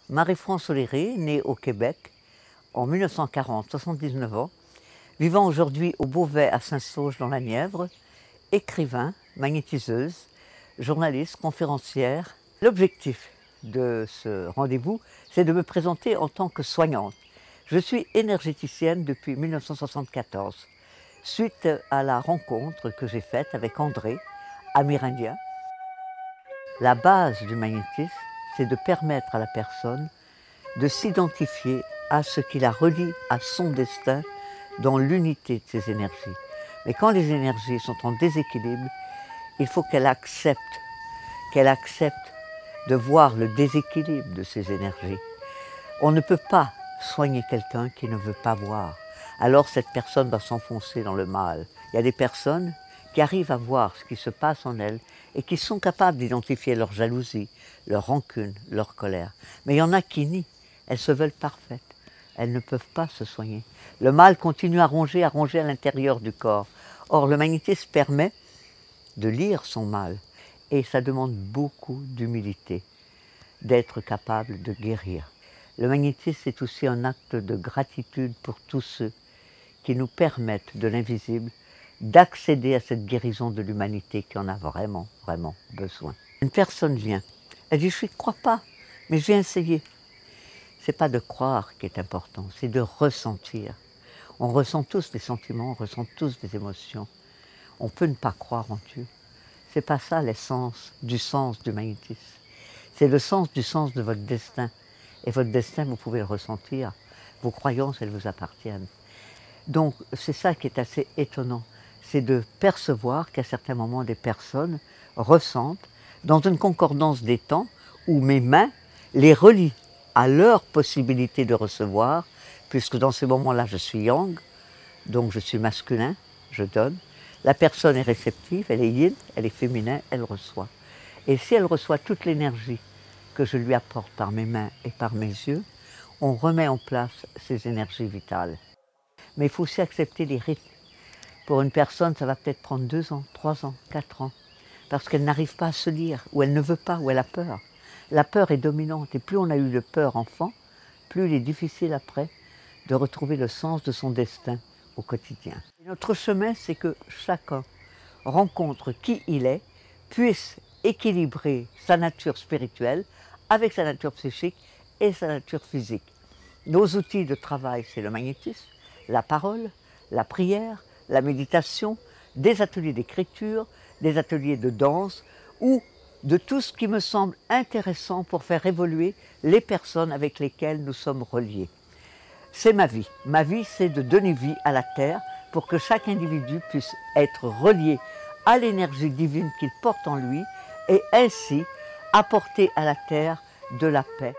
Marie-France Olléré, née au Québec en 1940, 79 ans, vivant aujourd'hui au Beauvais à Saint-Sauge dans la Nièvre, écrivain, magnétiseuse, journaliste, conférencière. L'objectif de ce rendez-vous, c'est de me présenter en tant que soignante. Je suis énergéticienne depuis 1974, suite à la rencontre que j'ai faite avec André, amérindien. La base du magnétisme, c'est de permettre à la personne de s'identifier à ce qui la relie à son destin dans l'unité de ses énergies. Mais quand les énergies sont en déséquilibre, il faut qu'elle accepte de voir le déséquilibre de ces énergies. On ne peut pas soigner quelqu'un qui ne veut pas voir. Alors cette personne va s'enfoncer dans le mal. Il y a des personnes qui arrivent à voir ce qui se passe en elles et qui sont capables d'identifier leur jalousie, leur rancune, leur colère. Mais il y en a qui nient. Elles se veulent parfaites. Elles ne peuvent pas se soigner. Le mal continue à ronger à l'intérieur du corps. Or, le magnétisme permet de lire son mal. Et ça demande beaucoup d'humilité, d'être capable de guérir. Le magnétisme, c'est aussi un acte de gratitude pour tous ceux qui nous permettent de l'invisible d'accéder à cette guérison de l'humanité qui en a vraiment, vraiment besoin. Une personne vient, elle dit « je ne crois pas, mais je vais essayer ». Ce n'est pas de croire qui est important, c'est de ressentir. On ressent tous des sentiments, on ressent tous des émotions. On peut ne pas croire en Dieu. Ce n'est pas ça l'essence du sens du magnétisme. C'est le sens du sens de votre destin. Et votre destin, vous pouvez le ressentir. Vos croyances, elles vous appartiennent. Donc, c'est ça qui est assez étonnant. C'est de percevoir qu'à certains moments, des personnes ressentent, dans une concordance des temps, où mes mains les relient à leur possibilité de recevoir, puisque dans ces moments-là, je suis yang, donc je suis masculin, je donne. La personne est réceptive, elle est yin, elle est féminin, elle reçoit. Et si elle reçoit toute l'énergie que je lui apporte par mes mains et par mes yeux, on remet en place ces énergies vitales. Mais il faut aussi accepter les rythmes. Pour une personne, ça va peut-être prendre 2 ans, 3 ans, 4 ans, parce qu'elle n'arrive pas à se lire, ou elle ne veut pas, ou elle a peur. La peur est dominante, et plus on a eu de peur enfant, plus il est difficile après de retrouver le sens de son destin au quotidien. Et notre chemin, c'est que chacun rencontre qui il est, puisse équilibrer sa nature spirituelle avec sa nature psychique et sa nature physique. Nos outils de travail, c'est le magnétisme, la parole, la prière, la méditation, des ateliers d'écriture, des ateliers de danse ou de tout ce qui me semble intéressant pour faire évoluer les personnes avec lesquelles nous sommes reliés. C'est ma vie. Ma vie, c'est de donner vie à la Terre pour que chaque individu puisse être relié à l'énergie divine qu'il porte en lui et ainsi apporter à la Terre de la paix.